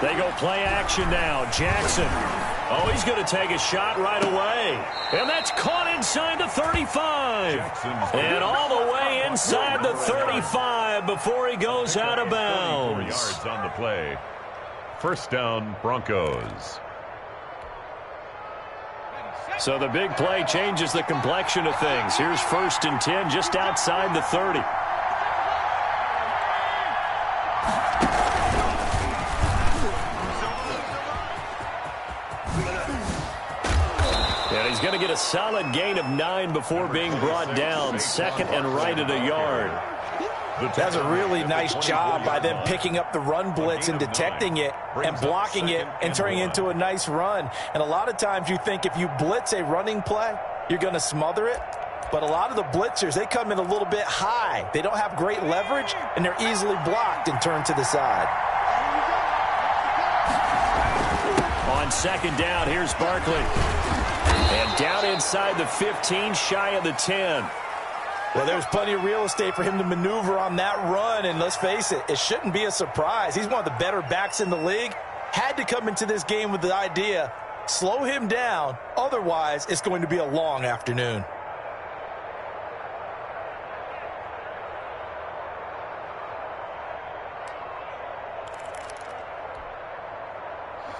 They go play action now. Jackson. Oh, he's going to take a shot right away. And that's caught inside the 35. And all the way inside the 35 before he goes out of bounds. 34 yards on the play. First down, Broncos. So the big play changes the complexion of things. Here's 1st and 10 just outside the 30. And he's going to get a solid gain of 9 before being brought down. 2nd and right at a yard. That's a really nice job by them picking up the run blitz and detecting it and blocking it and turning it into a nice run. And a lot of times you think if you blitz a running play, you're going to smother it. But a lot of the blitzers, they come in a little bit high. They don't have great leverage, and they're easily blocked and turned to the side. On 2nd down, here's Barkley. And down inside the 15, shy of the 10. Well, there's plenty of real estate for him to maneuver on that run, and let's face it, it shouldn't be a surprise. He's one of the better backs in the league. Had to come into this game with the idea, slow him down, otherwise it's going to be a long afternoon.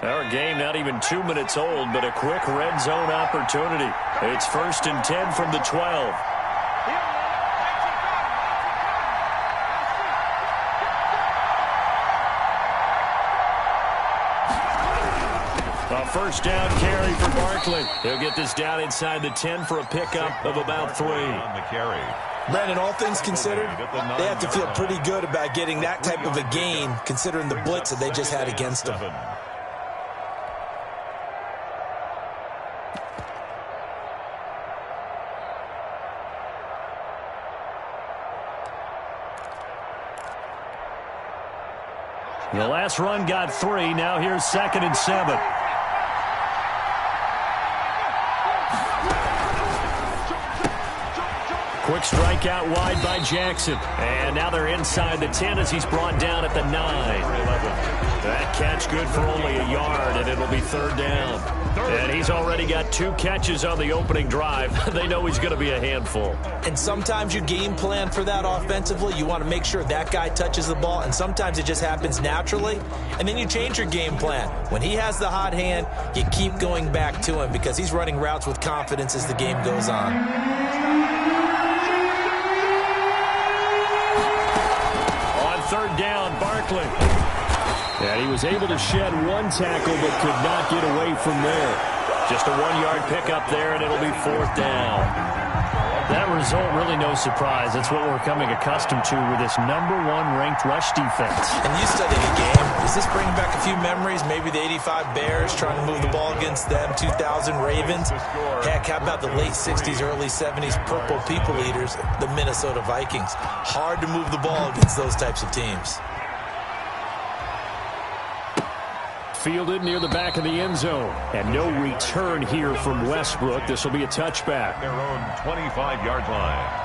Our game not even 2 minutes old, but a quick red zone opportunity. It's 1st and 10 from the 12. A first down carry for Barkley. He'll get this down inside the 10 for a pickup of about 3. On the carry. Brandon, all things considered, they have to feel pretty good about getting that type of a gain, considering the blitz that they just had against them. The last run got 3. Now here's 2nd and 7. Quick strike out wide by Jackson. And now they're inside the 10 as he's brought down at the 9. That catch good for only a yard, and it'll be 3rd down. And he's already got 2 catches on the opening drive. They know he's going to be a handful. And sometimes you game plan for that offensively. You want to make sure that guy touches the ball, and sometimes it just happens naturally. And then you change your game plan. When he has the hot hand, you keep going back to him because he's running routes with confidence as the game goes on. On 3rd down, Barkley. And he was able to shed 1 tackle but could not get away from there. Just a 1-yard pickup there, and it'll be 4th down. That result, really no surprise. That's what we're becoming accustomed to with this #1 ranked rush defense. And you study the game. Does this bring back a few memories? Maybe the 85 Bears trying to move the ball against them, 2000 Ravens. Heck, how about the late 60s, early 70s Purple People Eaters, the Minnesota Vikings? Hard to move the ball against those types of teams. Fielded near the back of the end zone. And no return here from Westbrook. This will be a touchback. Their own 25-yard line.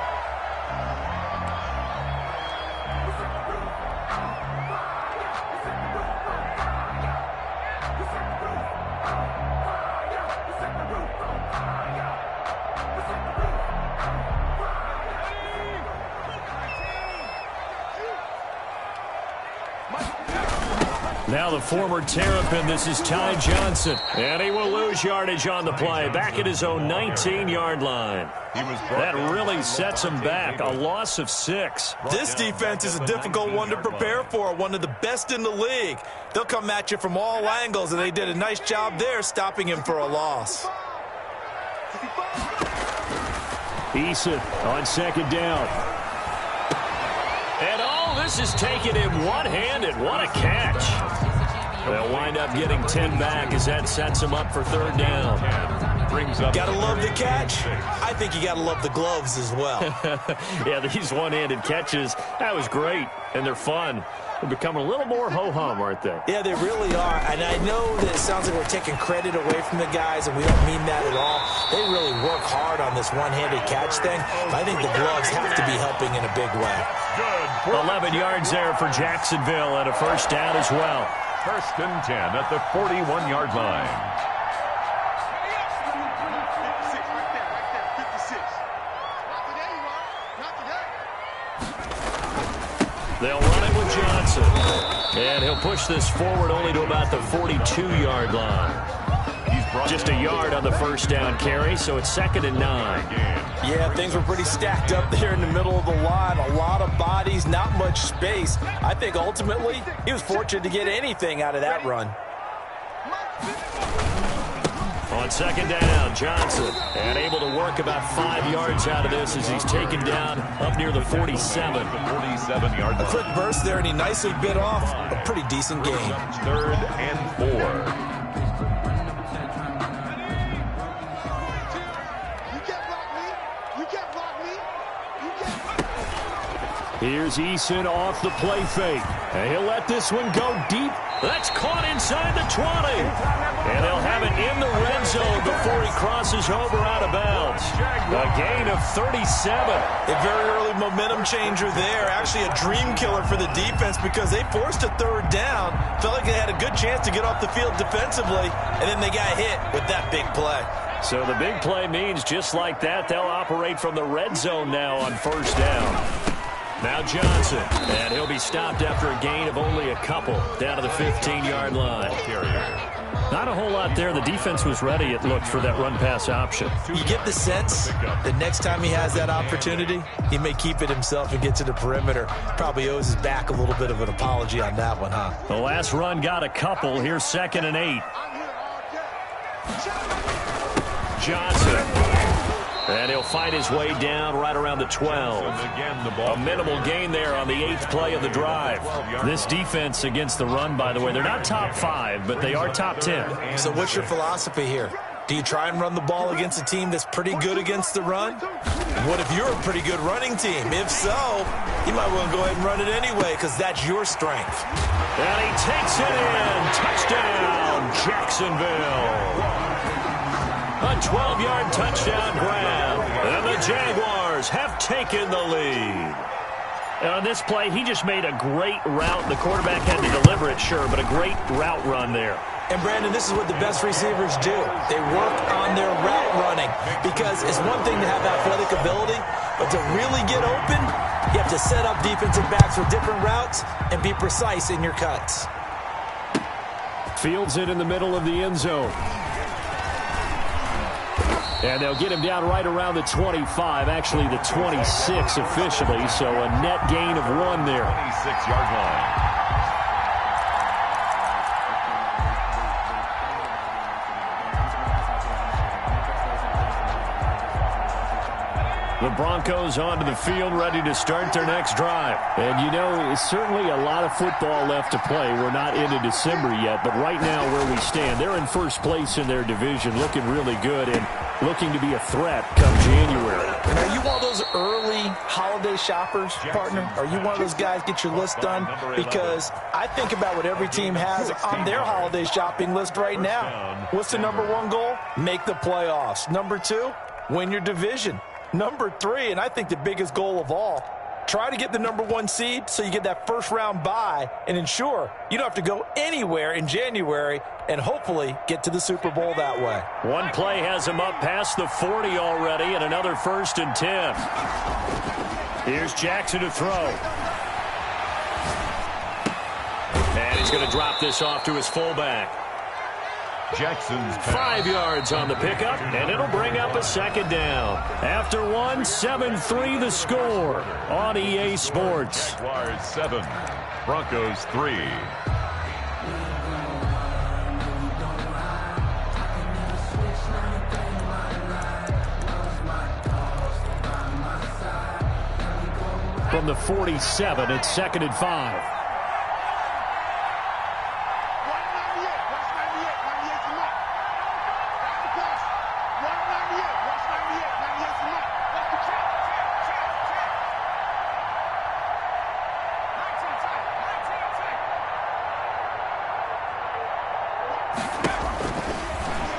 Now the former Terrapin, this is Ty Johnson. And he will lose yardage on the play. Back at his own 19-yard line. That really sets him back. A loss of 6. This defense is a difficult one to prepare for. One of the best in the league. They'll come at you from all angles, and they did a nice job there stopping him for a loss. Eason on 2nd down. And all this is taken in one-handed. What a catch. They'll wind up getting 10 back as that sets them up for 3rd down. brings up. Gotta love the catch. I think you gotta love the gloves as well. Yeah, these one-handed catches, that was great, and they're fun. They're becoming a little more ho-hum, aren't they? Yeah, they really are. And I know that it sounds like we're taking credit away from the guys, and we don't mean that at all. They really work hard on this one-handed catch thing. But I think the gloves have to be helping in a big way. Good. 11 yards there for Jacksonville and a first down as well. First and 10 at the 41-yard line. They'll run it with Johnson. And he'll push this forward only to about the 42-yard line. Just a yard on the first down carry, so it's 2nd and 9. Yeah, things were pretty stacked up there in the middle of the line. A lot of bodies, not much space. I think ultimately he was fortunate to get anything out of that run. On 2nd down, Johnson, and able to work about 5 yards out of this as he's taken down up near the 47. 47-yard line. A quick burst there, and he nicely bit off a pretty decent gain. 3rd and 4. Here's Eason off the play fake. And he'll let this one go deep. That's caught inside the 20. And they'll have it in the red zone before he crosses over out of bounds. A gain of 37. A very early momentum changer there. Actually a dream killer for the defense because they forced a 3rd down. Felt like they had a good chance to get off the field defensively. And then they got hit with that big play. So the big play means just like that, they'll operate from the red zone now on first down. Now Johnson, and he'll be stopped after a gain of only a couple down to the 15-yard line. Not a whole lot there. The defense was ready, it looked, for that run-pass option. You get the sense that next time he has that opportunity, he may keep it himself and get to the perimeter. Probably owes his back a little bit of an apology on that one, huh? The last run got a couple. Here's 2nd and 8. Johnson. And he'll fight his way down right around the 12. A minimal gain there on the 8th play of the drive. This defense against the run, by the way, they're not top 5, but they are top 10. So what's your philosophy here? Do you try and run the ball against a team that's pretty good against the run? What if you're a pretty good running team? If so, you might want to go ahead and run it anyway because that's your strength. And he takes it in. Touchdown, Jacksonville. A 12-yard touchdown grab, and the Jaguars have taken the lead. And on this play, he just made a great route. The quarterback had to deliver it, sure, but a great route run there. And, Brandon, this is what the best receivers do. They work on their route running because it's one thing to have athletic ability, but to really get open, you have to set up defensive backs with different routes and be precise in your cuts. Fields it in the middle of the end zone. And they'll get him down right around the 25, actually the 26 officially, so a net gain of 1 there. 26-yard line. The Broncos onto the field, ready to start their next drive. And, you know, it's certainly a lot of football left to play. We're not into December yet, but right now where we stand, they're in first place in their division, looking really good and looking to be a threat come January. And are you one of those early holiday shoppers, partner? Are you one of those guys get your list done? Because I think about what every team has on their holiday shopping list right now. What's the number 1 goal? Make the playoffs. Number 2, win your division. Number 3, and I think the biggest goal of all, try to get the number 1 seed so you get that first-round bye and ensure you don't have to go anywhere in January and hopefully get to the Super Bowl that way. One play has him up past the 40 already and another 1st and 10. Here's Jackson to throw. And he's going to drop this off to his fullback. Jackson's 5 yards on the pickup, and it'll bring up a 2nd down. After 1, 7-3 the score on EA Sports. Jaguars 7, Broncos 3. From the 47, it's 2nd and 5.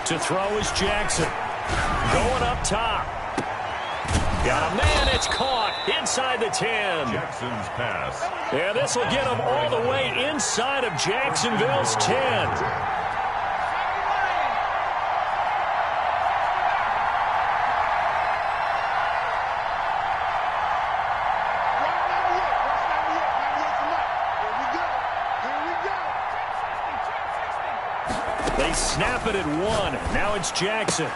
To throw is Jackson. Going up top. Got a man, it's caught inside the 10. Jackson's pass. Yeah, this will get him all the way inside of Jacksonville's 10. They snap it at 1. Now it's Jackson.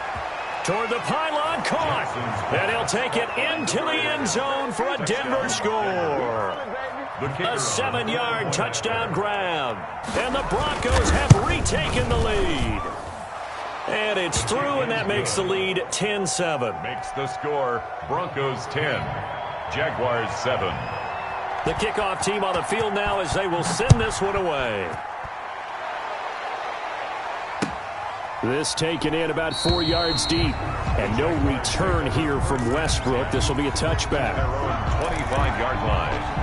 Toward the pylon, caught. And he'll take it into the end zone for a Denver score. A 7-yard touchdown grab. And the Broncos have retaken the lead. And it's through, and that makes the lead 10-7. Makes the score Broncos 10, Jaguars 7. The kickoff team on the field now as they will send this one away. This taken in about 4 yards deep. And no return here from Westbrook. This will be a touchback. 25-yard line.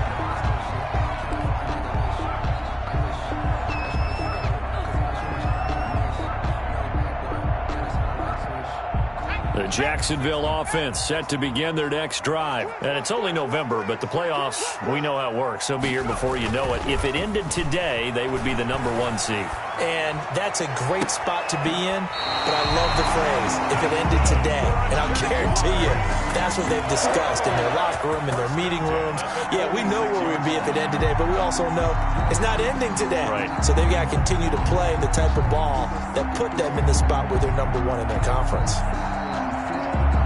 The Jacksonville offense set to begin their next drive. And it's only November, but the playoffs, we know how it works. They'll be here before you know it. If it ended today, they would be the #1 seed. And that's a great spot to be in, but I love the phrase, if it ended today. And I'll guarantee you, that's what they've discussed in their locker room, in their meeting rooms. Yeah, we know where we'd be if it ended today, but we also know it's not ending today. Right. So they've got to continue to play the type of ball that put them in the spot where they're #1 in their conference.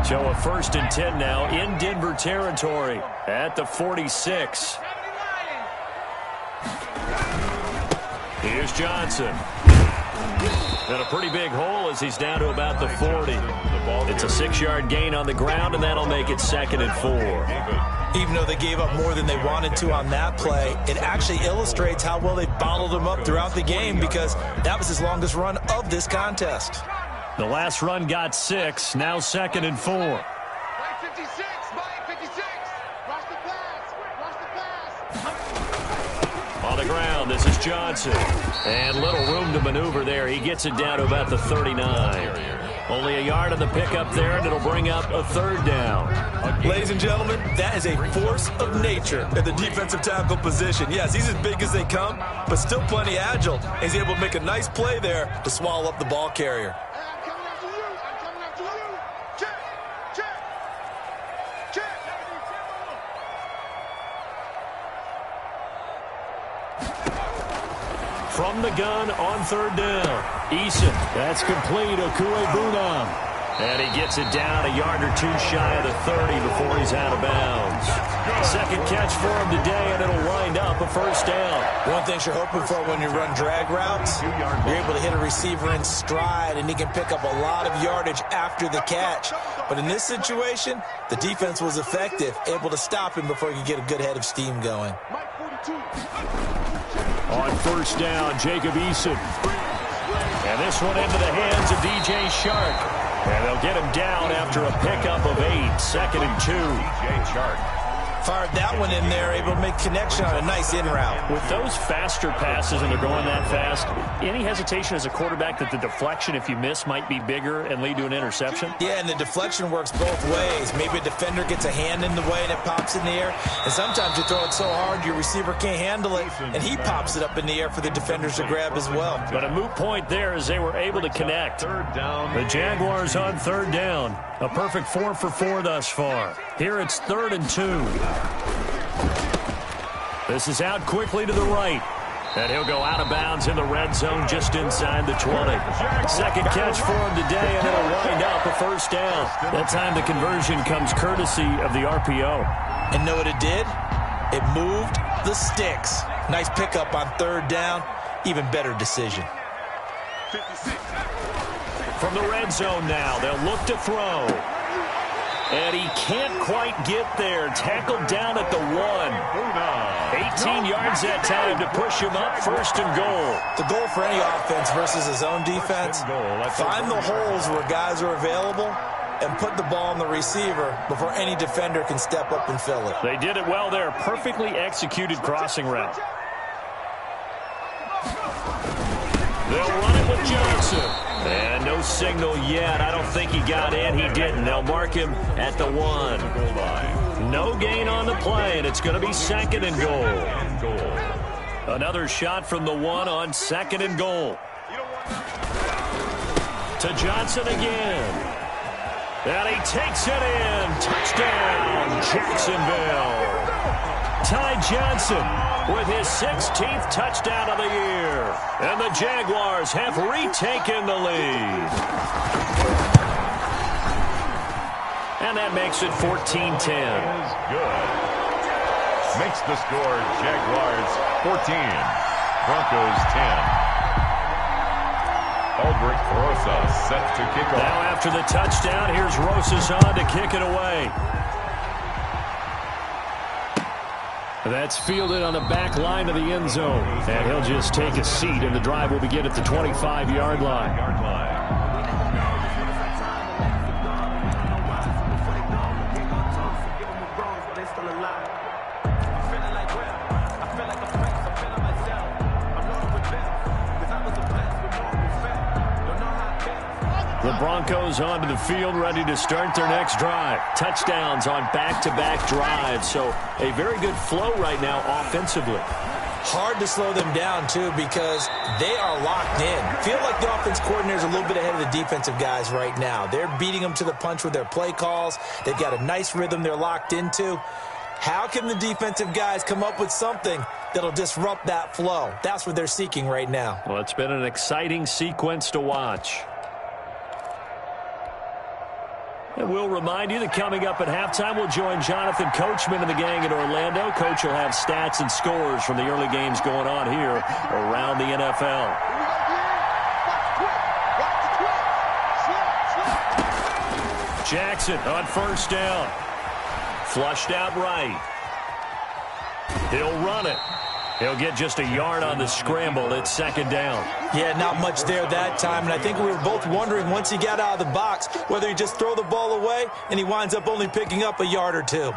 So a 1st and 10 now in Denver territory at the 46. Here's Johnson. And a pretty big hole as he's down to about the 40. It's a 6-yard gain on the ground, and that'll make it 2nd and 4. Even though they gave up more than they wanted to on that play, it actually illustrates how well they bottled him up throughout the game because that was his longest run of this contest. The last run got 6, now 2nd and 4. On the ground, this is Johnson. And little room to maneuver there. He gets it down to about the 39. Only a yard on the pickup there, and it'll bring up a 3rd down. Ladies and gentlemen, that is a force of nature at the defensive tackle position. Yes, he's as big as they come, but still plenty agile. He's able to make a nice play there to swallow up the ball carrier. From the gun on 3rd down. Eason, that's complete. Okuebunam. And he gets it down a yard or 2 shy of the 30 before he's out of bounds. 2nd catch for him today, and it'll wind up a 1st down. One thing you're hoping for when you run drag routes, you're able to hit a receiver in stride, and he can pick up a lot of yardage after the catch. But in this situation, the defense was effective, able to stop him before he could get a good head of steam going. On 1st down, Jacob Eason. And this one into the hands of DJ Shark. And they'll get him down after a pickup of 8, 2nd and 2. DJ Shark. Fired that one in there, able to make connection on a nice in route. With those faster passes and they're going that fast, any hesitation as a quarterback that the deflection, if you miss, might be bigger and lead to an interception? Yeah, and the deflection works both ways. Maybe a defender gets a hand in the way and it pops in the air. And sometimes you throw it so hard your receiver can't handle it, and he pops it up in the air for the defenders to grab as well. But a moot point there as they were able to connect. 3rd down. The Jaguars on 3rd down. A perfect 4 for 4 thus far. Here it's 3rd and 2. This is out quickly to the right. And he'll go out of bounds in the red zone just inside the 20. 2nd catch for him today, and it'll wind up a 1st down. That time the conversion comes courtesy of the RPO. And know what it did? It moved the sticks. Nice pickup on 3rd down. Even better decision. From the red zone now, they'll look to throw. And he can't quite get there. Tackled down at the 1. 18 yards that time to push him up 1st and goal. The goal for any offense versus his own defense, find the holes where guys are available and put the ball on the receiver before any defender can step up and fill it. They did it well there. Perfectly executed crossing route. They'll run it with Johnson. And no signal yet. I don't think he got in. He didn't. They'll mark him at the 1. No gain on the play, and it's going to be 2nd and goal. Another shot from the 1 on 2nd and goal. To Johnson again. And he takes it in. Touchdown, Jacksonville. Ty Johnson with his 16th touchdown of the year. And the Jaguars have retaken the lead. And that makes it 14-10. Good. Makes the score Jaguars 14, Broncos 10. Aldrich Rosas set to kick off. Now after the touchdown, here's Rosas on to kick it away. That's fielded on the back line of the end zone. And he'll just take a seat, and the drive will begin at the 25-yard line. The Broncos onto the field, ready to start their next drive. Touchdowns on back-to-back drives, so a very good flow right now offensively. Hard to slow them down, too, because they are locked in. Feel like the offense coordinator is a little bit ahead of the defensive guys right now. They're beating them to the punch with their play calls. They've got a nice rhythm they're locked into. How can the defensive guys come up with something that'll disrupt that flow? That's what they're seeking right now. Well, it's been an exciting sequence to watch. And we'll remind you that coming up at halftime, we'll join Jonathan Coachman and the gang in Orlando. Coach will have stats and scores from the early games going on here around the NFL. Jackson on first down. Flushed out right. He'll run it. He'll get just a yard on the scramble. It's 2nd down. Yeah, not much there that time. And I think we were both wondering once he got out of the box whether he just throw the ball away and he winds up only picking up a yard or 2.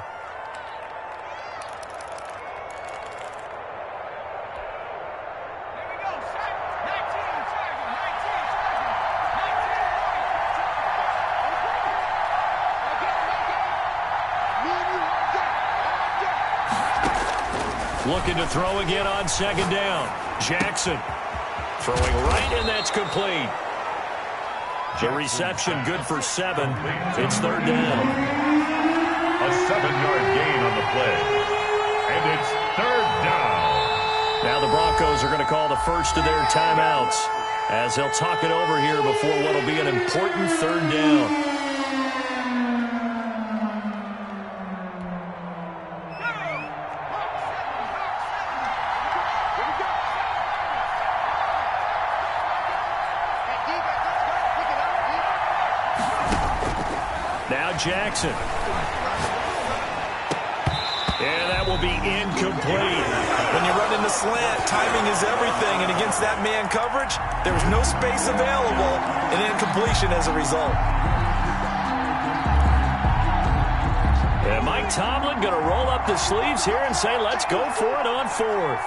Looking to throw again on 2nd down. Jackson throwing right, and that's complete. The reception good for 7. It's 3rd down. A 7-yard gain on the play. And it's 3rd down. Now the Broncos are going to call the first of their timeouts as they'll talk it over here before what will be an important 3rd down. Jackson. And that will be incomplete. When you run in the slant, timing is everything. And against that man coverage, there was no space available, and incompletion as a result. And Mike Tomlin going to roll up the sleeves here and say, let's go for it on 4th.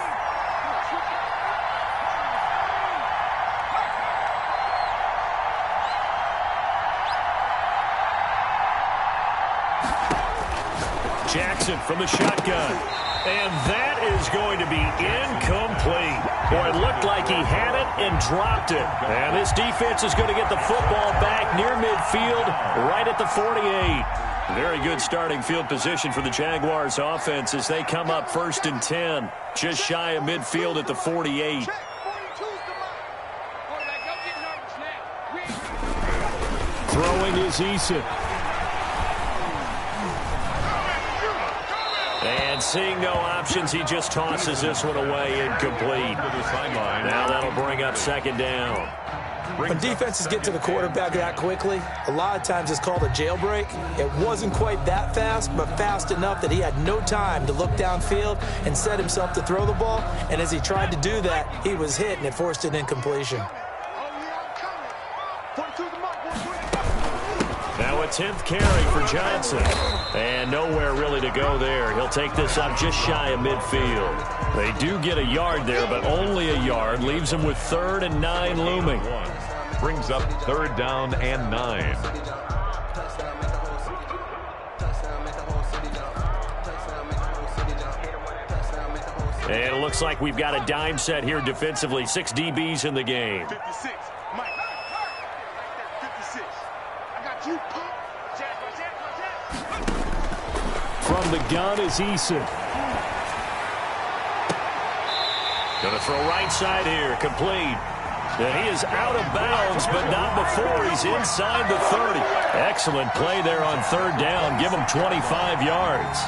Jackson from the shotgun. And that is going to be incomplete. Boy, it looked like he had it and dropped it. And this defense is going to get the football back near midfield, right at the 48. Very good starting field position for the Jaguars offense as they come up 1st and 10, just shy of midfield at the 48. Throwing is Eason. And seeing no options, he just tosses this one away, incomplete. Now that'll bring up 2nd down. When defenses get to the quarterback that quickly, a lot of times it's called a jailbreak. It wasn't quite that fast, but fast enough that he had no time to look downfield and set himself to throw the ball. And as he tried to do that, he was hit, and it forced an incompletion. Now a 10th carry for Johnson. And nowhere really to go there. He'll take this up just shy of midfield. They do get a yard there, but only a yard. Leaves him with 3rd and 9 looming. brings up 3rd down and 9. And it looks like we've got a dime set here defensively. 6 DBs in the game. 56. Mike. 56. I got you. From the gun is Eason. Going to throw right side here. Complete. And he is out of bounds, but not before he's inside the 30. Excellent play there on 3rd down. Give him 25 yards.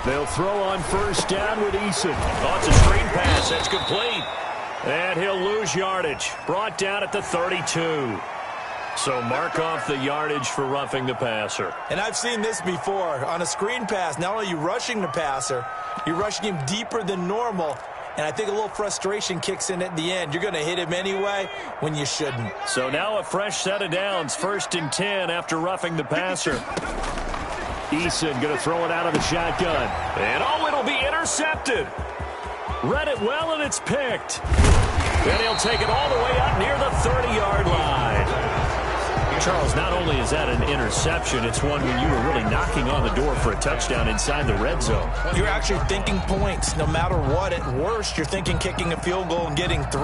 They'll throw on 1st down with Eason. Oh, it's a screen pass. That's complete. And he'll lose yardage. Brought down at the 32. So mark off the yardage for roughing the passer. And I've seen this before. On a screen pass, not only are you rushing the passer, you're rushing him deeper than normal. And I think a little frustration kicks in at the end. You're going to hit him anyway when you shouldn't. So now a fresh set of downs. 1st and 10 after roughing the passer. Eason going to throw it out of the shotgun. And oh, it'll be intercepted. Read it well, and it's picked. And he'll take it all the way out near the 30-yard line. Charles, not only is that an interception, it's one when you were really knocking on the door for a touchdown inside the red zone. You're actually thinking points. No matter what, at worst, you're thinking kicking a field goal and getting 3.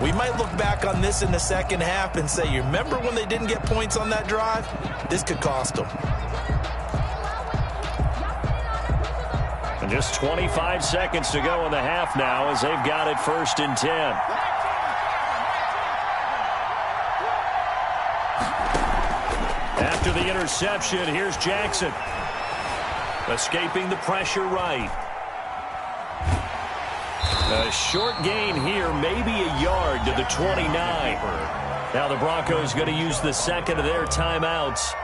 We might look back on this in the second half and say, you remember when they didn't get points on that drive? This could cost them. And just 25 seconds to go in the half now as they've got it 1st and 10. After the interception, here's Jackson. Escaping the pressure right. A short gain here, maybe a yard to the 29. Now the Broncos going to use the second of their timeouts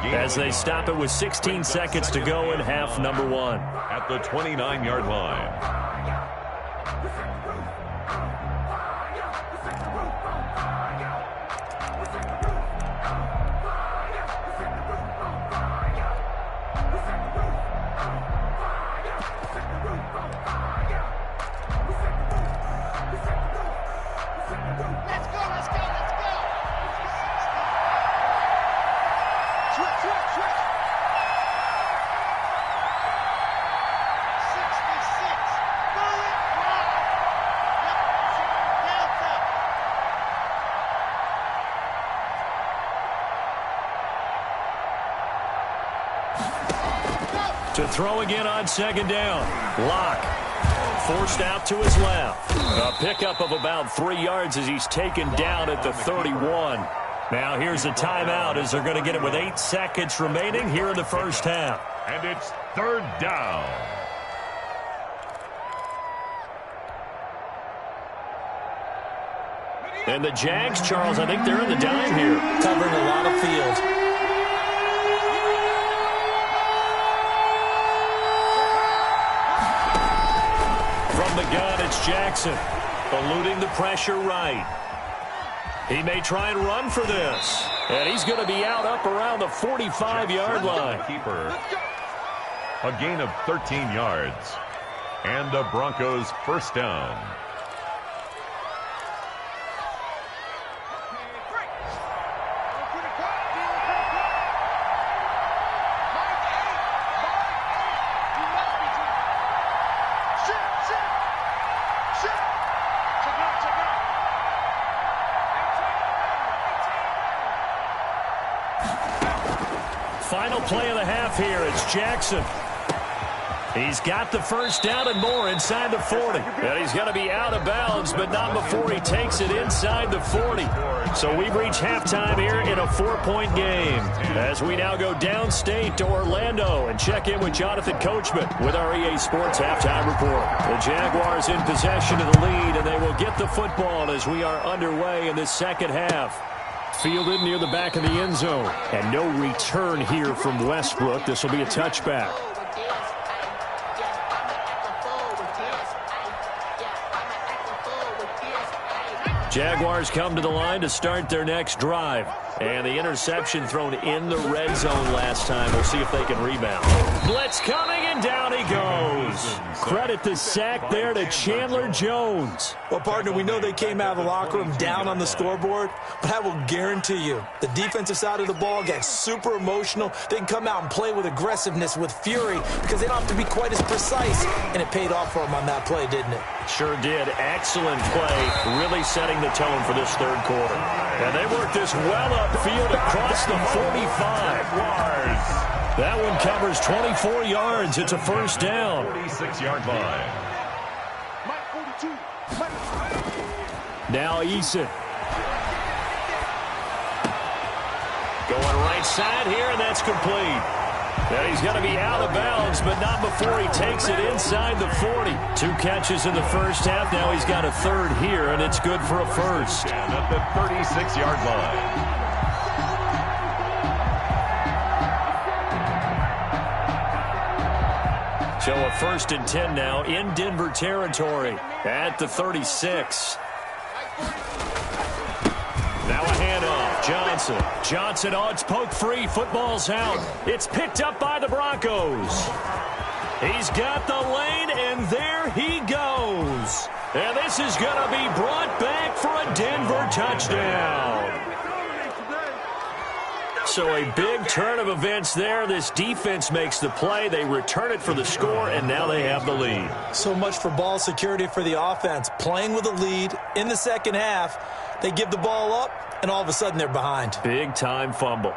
as they stop it with 16 seconds to go in half number 1. At the 29-yard line. To throw again on 2nd down. Lock. Forced out to his left. A pickup of about 3 yards as he's taken down at the 31. Now here's a timeout as they're going to get it with 8 seconds remaining here in the first half. And it's 3rd down. And the Jags, Charles, I think they're in the dime here. Covering a lot of field. From the gun, it's Jackson. Eluding the pressure right. He may try and run for this. And he's going to be out up around the 45-yard line. Keeper. A gain of 13 yards. And the Broncos 1st down. Final play of the half here. It's Jackson. He's got the 1st down and more inside the 40. And he's going to be out of bounds, but not before he takes it inside the 40. So we've reached halftime here in a 4-point game. As we now go downstate to Orlando and check in with Jonathan Coachman with our EA Sports Halftime Report. The Jaguars in possession of the lead, and they will get the football as we are underway in this second half. Fielded near the back of the end zone. And no return here from Westbrook. This will be a touchback. Jaguars come to the line to start their next drive. And the interception thrown in the red zone last time. We'll see if they can rebound. Blitz coming, and down he goes. Credit the sack there to Chandler Jones. Well, partner, we know they came out of the locker room down on the scoreboard, but I will guarantee you the defensive side of the ball gets super emotional. They can come out and play with aggressiveness, with fury, because they don't have to be quite as precise. And it paid off for them on that play, didn't it? Sure did. Excellent play, really setting the tone for this third quarter. And they worked this well upfield across the 45. That one covers 24 yards. It's a first down. 46-yard line. Now Eason. Going right side here, and that's complete. And he's going to be out of bounds, but not before he takes it inside the 40. 2 catches in the first half. Now he's got a third here, and it's good for a first. And at the 36-yard line. So a 1st and 10 now in Denver territory at the 36. Now a handoff. Johnson, oh, it's poke free. Football's out. It's picked up by the Broncos. He's got the lane, and there he goes. And this is going to be brought back for a Denver touchdown. So a big turn of events there. This defense makes the play. They return it for the score, and now they have the lead. So much for ball security for the offense. Playing with a lead in the second half. They give the ball up, and all of a sudden they're behind. Big-time fumble.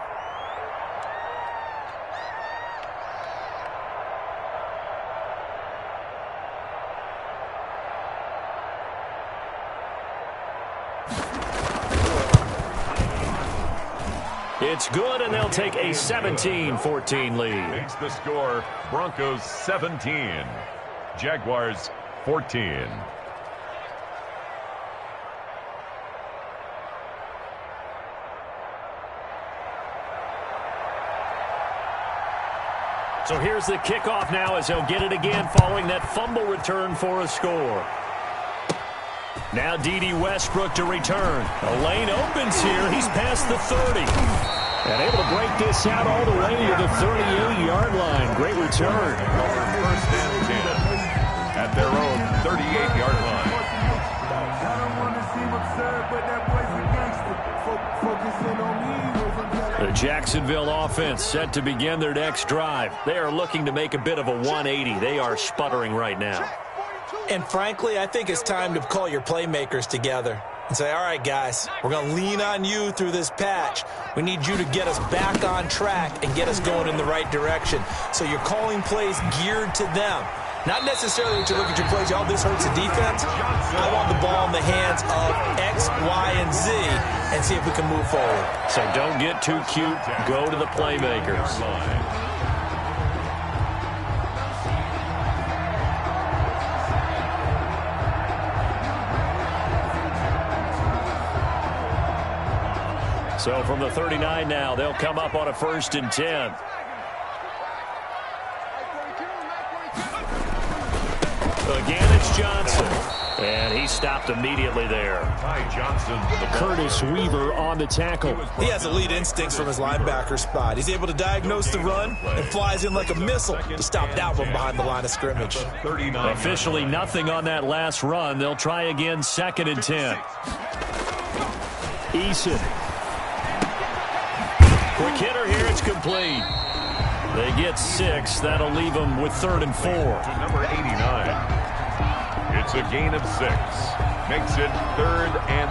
It's good, and they'll take a 17-14 lead. Makes the score Broncos 17, Jaguars 14. So here's the kickoff now as he'll get it again following that fumble return for a score. Now D.D. Westbrook to return. A lane opens here. He's past the 30. And able to break this out all the way to the 38-yard line. Great return. First and 10 at their own 38-yard line. I don't want to seem absurd, but that boy's a gangster. Focusing on me. The Jacksonville offense set to begin their next drive. They are looking to make a bit of a 180. They are sputtering right now. And frankly, I think it's time to call your playmakers together and say, all right, guys, we're going to lean on you through this patch. We need you to get us back on track and get us going in the right direction. So you're calling plays geared to them. Not necessarily to look at your plays, oh, this hurts the defense. I want the ball in the hands of X, Y, and Z and see if we can move forward. So don't get too cute. Go to the playmakers. So from the 39 now, they'll come up on a 1st and 10. Again, it's Johnson. And he stopped immediately there. Ty Johnson. Curtis Weaver on the tackle. He has elite instincts from his linebacker spot. He's able to diagnose the run and flies in like a missile to stop that one behind the line of scrimmage. Officially nothing on that last run. They'll try again 2nd and 10. Eason. Quick hitter here. It's complete. They get 6. That'll leave them with 3rd and 4. To number 89. It's a gain of 6. Makes it 3rd and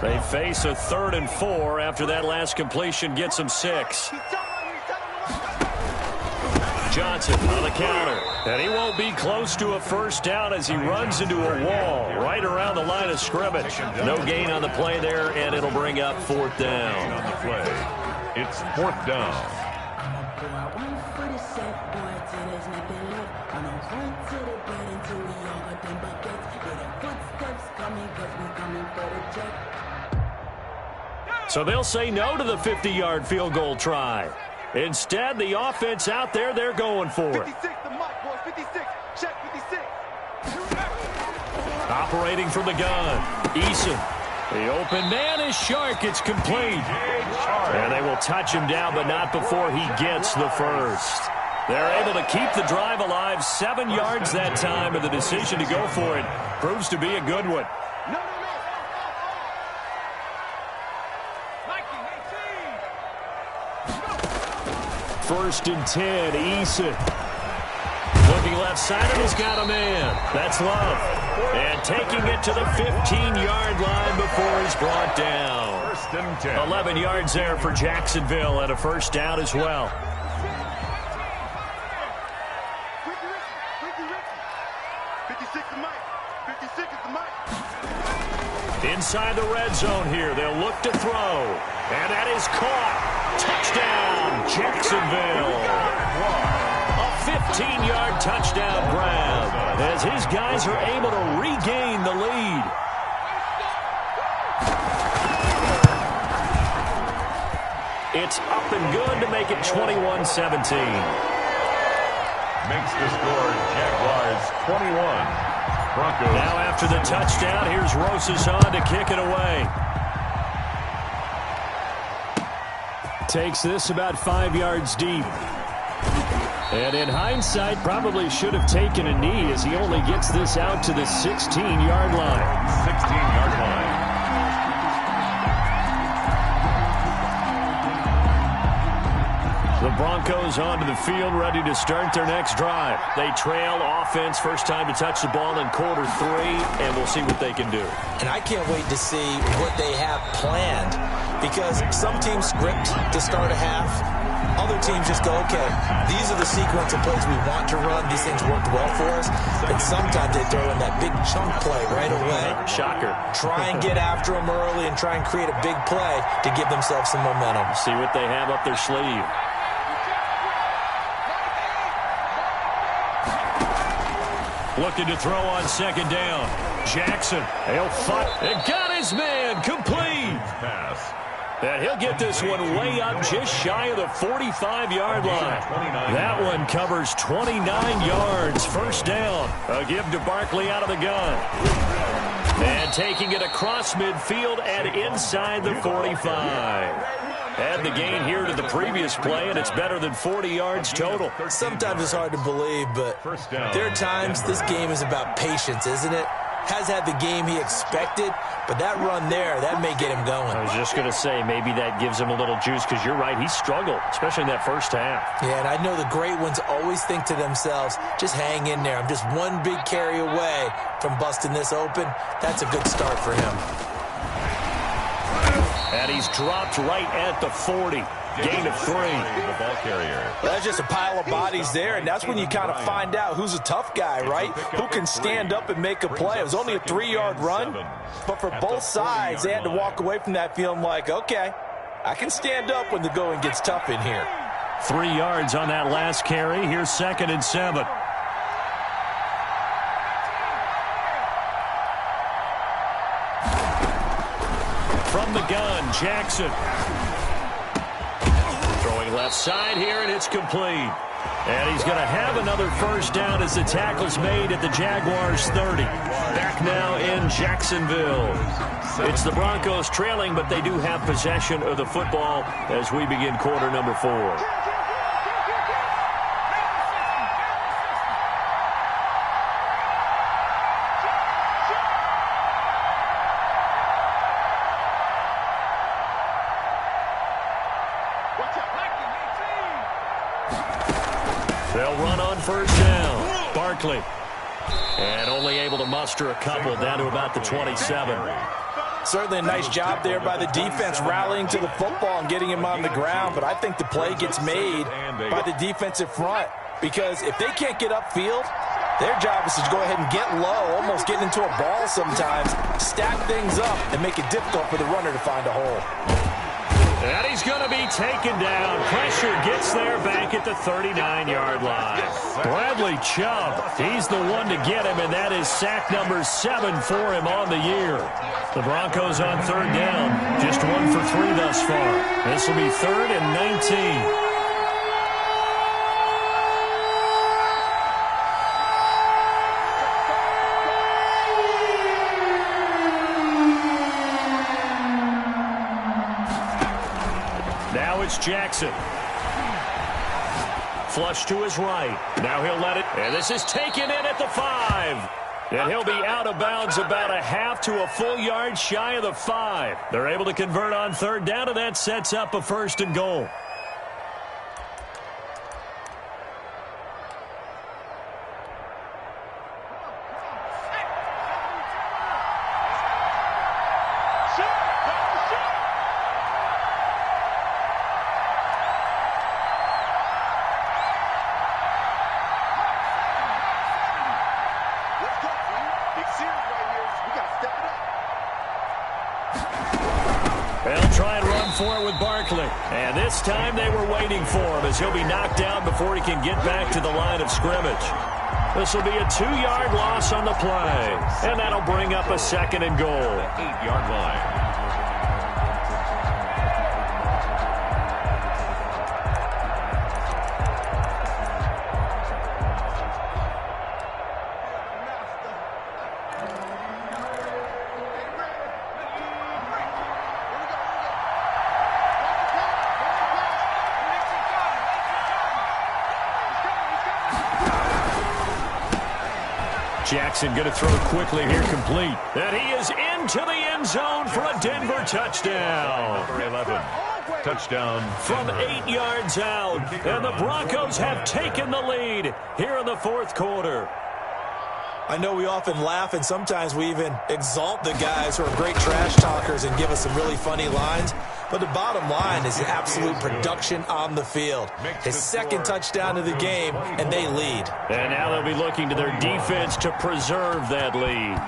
4. They face a 3rd and 4 after that last completion gets them 6. Johnson on the counter. And he won't be close to a first down as he runs into a wall right around the line of scrimmage. No gain on the play there, and it'll bring up 4th down. On the play, it's 4th down. So they'll say no to the 50-yard field goal try. Instead, the offense out there, they're going for it. 56, the mark, boys. 56. Check 56. Operating from the gun, Eason. The open man is Shark. It's complete. And they will touch him down, but not before he gets the first. They're able to keep the drive alive, 7 yards that time, and the decision to go for it proves to be a good one. No. 1st and 10, Eason. Looking left side, and he's got a man. That's Love. And taking it to the 15-yard line before he's brought down. 1st and 10. 11 yards there for Jacksonville, and a first down as well. Inside the red zone here, they'll look to throw. And that is caught. Touchdown, Jacksonville. A 15-yard touchdown grab as his guys are able to regain the lead. It's up and good to make it 21-17. Makes the score Jaguars 21. Broncos. Now after the touchdown, here's Rosas on to kick it away. Takes this about 5 yards deep. And in hindsight, probably should have taken a knee as he only gets this out to the 16-yard line. 16-yard line. The Broncos onto the field, ready to start their next drive. They trail offense, first time to touch the ball in quarter 3, and we'll see what they can do. And I can't wait to see what they have planned, because some teams script to start a half. Other teams just go, okay, these are the sequence of plays we want to run. These things worked well for us. And sometimes they throw in that big chunk play right away. Shocker. Try and get after them early and try and create a big play to give themselves some momentum. See what they have up their sleeve. Looking to throw on 2nd down. Jackson, he'll fight. And got his man, complete. Pass. And he'll get this one way up just shy of the 45-yard line. That one covers 29 yards. First down. A give to Barkley out of the gun. And taking it across midfield and inside the 45. Add the gain here to the previous play, and it's better than 40 yards total. Sometimes it's hard to believe, but there are times this game is about patience, isn't it? Has had the game he expected, but that run there, that may get him going. I was just going to say, maybe that gives him a little juice, because you're right, he struggled, especially in that first half. Yeah, and I know the great ones always think to themselves, just hang in there. I'm just one big carry away from busting this open. That's a good start for him. And he's dropped right at the 40. Gain of 3. The ball carrier. That's just a pile of bodies there, and that's when you kind of find out who's a tough guy, right? Who can stand up and make a play. It was only a 3-yard run, but for both sides, they had to walk away from that feeling like, okay, I can stand up when the going gets tough in here. 3 yards on that last carry. Here's 2nd and 7. From the gun, Jackson. Throwing left side here, and it's complete. And he's going to have another first down as the tackle's made at the Jaguars' 30. Back now in Jacksonville. It's the Broncos trailing, but they do have possession of the football as we begin quarter number 4. They'll run on first down. Barkley. And only able to muster a couple down to about the 27. Certainly a nice job there by the defense rallying to the football and getting him on the ground, but I think the play gets made by the defensive front, because if they can't get upfield, their job is to go ahead and get low, almost get into a ball sometimes, stack things up, and make it difficult for the runner to find a hole. And he's going to be taken down. Pressure gets there back at the 39-yard line. Bradley Chubb, he's the one to get him, and that is sack number 7 for him on the year. The Broncos on third down, just 1 for 3 thus far. This will be 3rd and 19. Now it's Jackson. Flush to his right. Now he'll let it. And this is taken in at the 5. And he'll be out of bounds about a half to a full yard shy of the 5. They're able to convert on third down, and that sets up a 1st and goal. They'll try and run for it with Barkley. And this time they were waiting for him as he'll be knocked down before he can get back to the line of scrimmage. This will be a 2-yard loss on the play. And that'll bring up a 2nd and goal. 8-yard line. Jackson going to throw quickly here, complete. And he is into the end zone for a Denver touchdown. Number 11. Touchdown. From 8 yards out. And the Broncos have taken the lead here in the 4th quarter. I know we often laugh, and sometimes we even exalt the guys who are great trash talkers and give us some really funny lines. But the bottom line is absolute production on the field. His 2nd touchdown of the game, and they lead. And now they'll be looking to their defense to preserve that lead.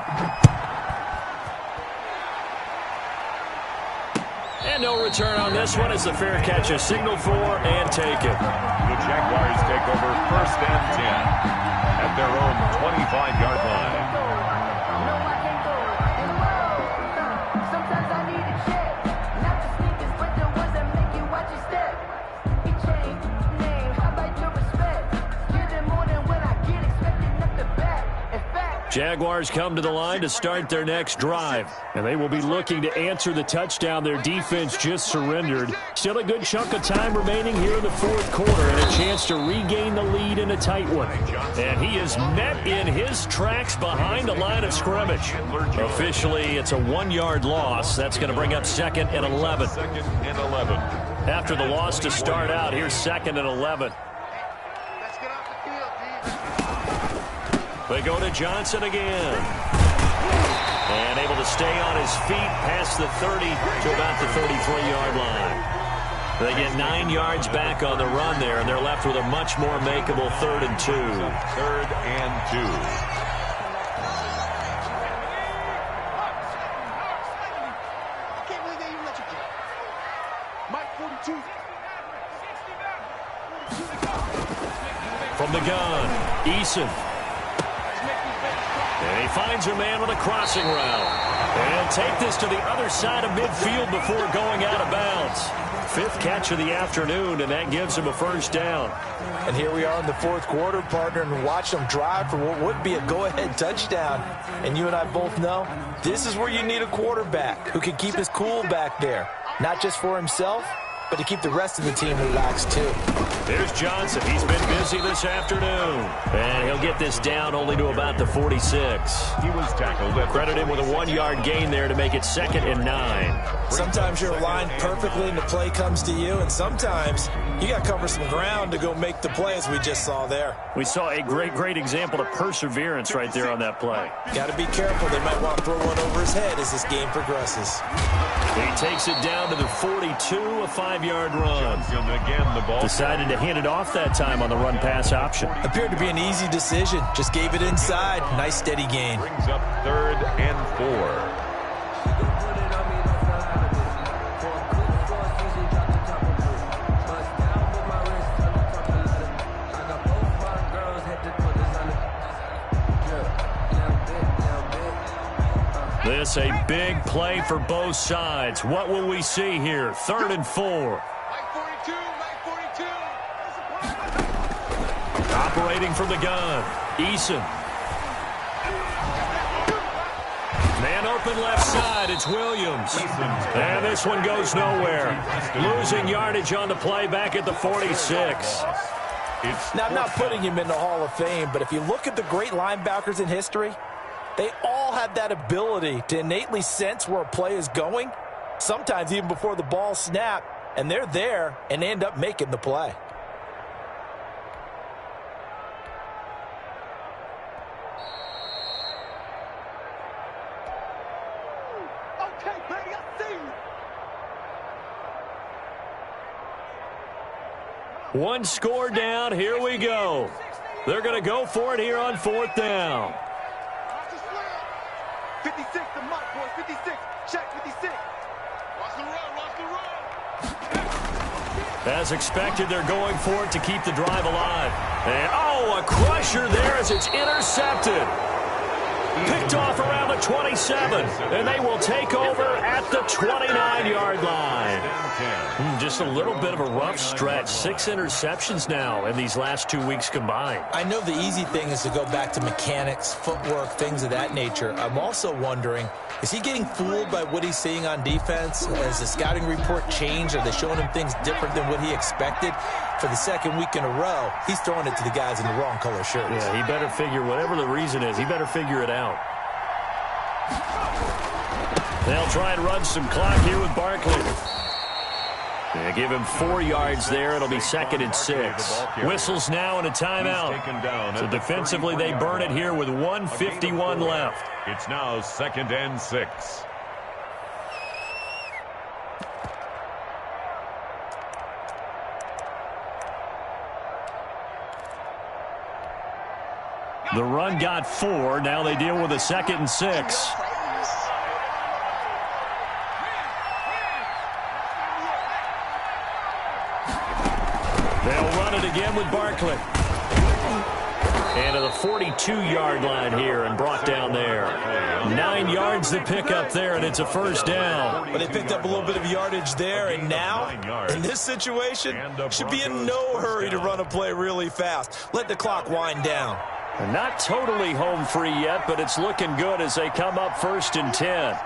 And no return on this one as the fair catch is signaled for and taken. The Jaguars take over 1st and 10 at their own 25-yard line. Jaguars come to the line to start their next drive, and they will be looking to answer the touchdown their defense just surrendered. Still a good chunk of time remaining here in the 4th quarter and a chance to regain the lead in a tight one. And he is met in his tracks behind the line of scrimmage. Officially, it's a 1-yard loss. That's going to bring up 2nd and 11. 2nd and 11. After the loss to start out, here's 2nd and 11. They go to Johnson again. And able to stay on his feet past the 30 to about the 33-yard line. They get 9 yards back on the run there, and they're left with a much more makeable 3rd and 2. 3rd and 2. From the gun, Eason. And he finds a man with a crossing route. And he'll take this to the other side of midfield before going out of bounds. 5th catch of the afternoon, and that gives him a 1st down. And here we are in the 4th quarter, partner, and watch them drive for what would be a go-ahead touchdown. And you and I both know this is where you need a quarterback who can keep his cool back there. Not just for himself, but to keep the rest of the team relaxed, too. There's Johnson. He's been busy this afternoon. And he'll get this down only to about the 46. He was tackled. Credit him with a 1-yard gain there to make it 2nd and 9. Sometimes you're aligned perfectly and the play comes to you, and sometimes you got to cover some ground to go make the play, as we just saw there. We saw a great example of perseverance right there on that play. Got to be careful. They might want to throw one over his head as this game progresses. He takes it down to the 42, a 5-yard run. Again, the ball decided to hand it off that time on the run-pass option. Appeared to be an easy decision. Just gave it inside. Nice, steady gain. Brings up 3rd and 4. This a big play for both sides. What will we see here? 3rd and 4. Operating from the gun, Eason. Man open left side, it's Williams. And this one goes nowhere. Losing yardage on the play back at the 46. Now, I'm not putting him in the Hall of Fame, but if you look at the great linebackers in history, they all have that ability to innately sense where a play is going, sometimes even before the ball snapped, and they're there and end up making the play. One score down. Here we go. They're going to go for it here on 4th down. 56 to Mike, boys. 56. Check 56. Watch the run. Watch the run. As expected, they're going for it to keep the drive alive. And, a crusher there as it's intercepted. Picked off around the 27, and they will take over at the 29-yard line. Just a little bit of a rough stretch. 6 interceptions now in these last 2 weeks combined. I know the easy thing is to go back to mechanics, footwork, things of that nature. I'm also wondering, is he getting fooled by what he's seeing on defense? Has the scouting report changed? Are they showing him things different than what he expected? For the 2nd week in a row, he's throwing it to the guys in the wrong color shirts. Yeah, he better figure, whatever the reason is, he better figure it out. They'll try and run some clock here with Barkley. They give him 4 yards there. It'll be 2nd and 6. Whistles now and a timeout. So defensively, they burn it here with 1:51 left. It's now 2nd and 6. The run got 4. Now they deal with a 2nd and 6. They'll run it again with Barkley. And to the 42-yard line here and brought down there. 9 yards to pick up there, and it's a 1st down. But they picked up a little bit of yardage there, and now, in this situation, should be in no hurry to run a play really fast. Let the clock wind down. Not totally home free yet, but it's looking good as they come up 1st and 10.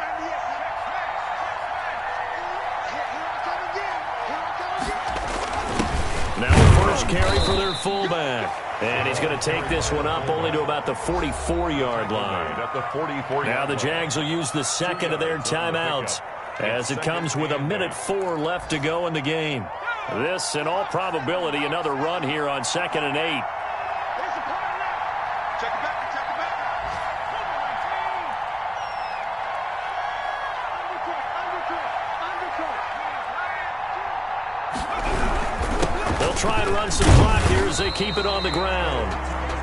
Now the first carry for their fullback. And he's going to take this one up only to about the 44-yard line. Now the Jags will use the 2nd of their timeouts as it comes with 1:04 left to go in the game. This, in all probability, another run here on 2nd and 8. Try and run some clock here as they keep it on the ground.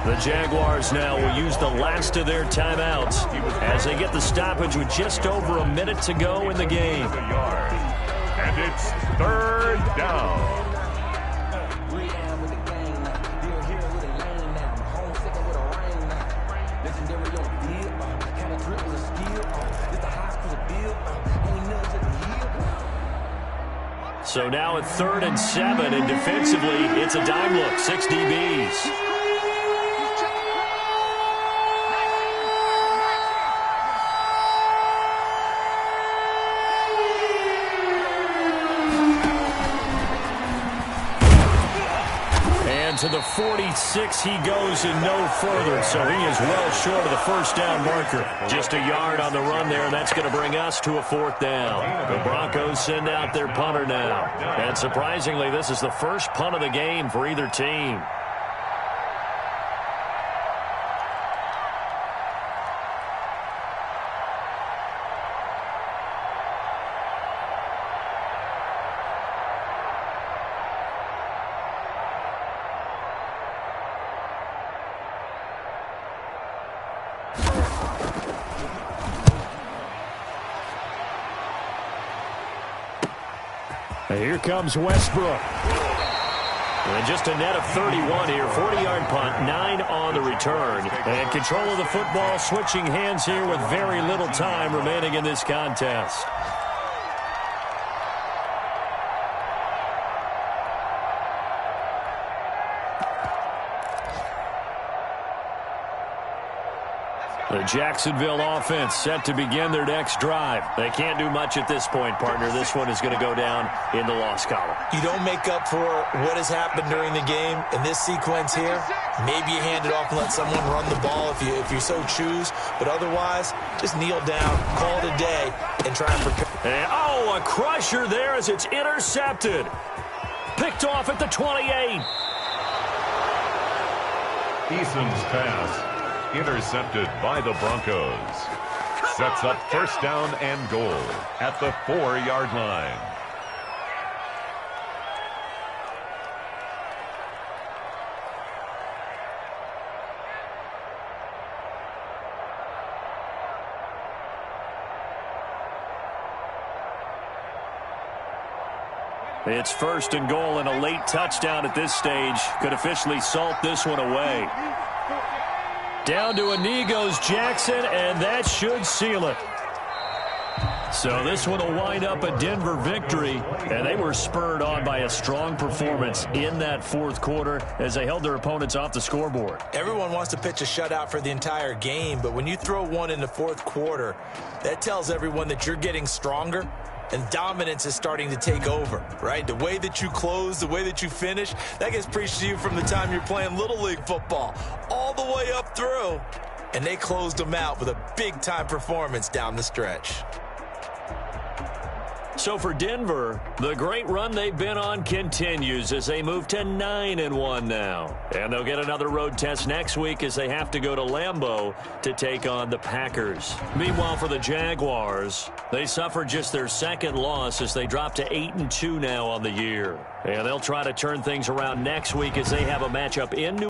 The Jaguars now will use the last of their timeouts as they get the stoppage with just over a minute to go in the game. And it's 3rd down. So now at 3rd and 7, and defensively, it's a dime look, 6 DBs. And to the 46 he goes and no further, so he is well short of the 1st down marker. Just a yard on the run there, and that's going to bring us to a 4th down. The Broncos send out their punter now. And surprisingly, this is the first punt of the game for either team. Here comes Westbrook. And just a net of 31 here. 40-yard punt, 9 on the return. And control of the football switching hands here with very little time remaining in this contest. The Jacksonville offense set to begin their next drive. They can't do much at this point, partner. This one is going to go down in the loss column. You don't make up for what has happened during the game in this sequence here. Maybe you hand it off and let someone run the ball if you so choose. But otherwise, just kneel down, call it a day, and try and prepare. And, oh, a crusher there as it's intercepted. Picked off at the 28. Eason's pass intercepted by the Broncos. Sets up first down and goal at the 4-yard line. It's first and goal, and a late touchdown at this stage could officially salt this one away. Down to a knee goes Jackson, and that should seal it. So this one will wind up a Denver victory, and they were spurred on by a strong performance in that fourth quarter as they held their opponents off the scoreboard. Everyone wants to pitch a shutout for the entire game, but when you throw one in the fourth quarter, that tells everyone that you're getting stronger and dominance is starting to take over, right? The way that you close, the way that you finish, that gets preached to you from the time you're playing Little League football all the way up through. And they closed them out with a big-time performance down the stretch. So for Denver, the great run they've been on continues as they move to 9-1 now. And they'll get another road test next week as they have to go to Lambeau to take on the Packers. Meanwhile, for the Jaguars, they suffered just their second loss as they drop to 8-2 now on the year. And they'll try to turn things around next week as they have a matchup in New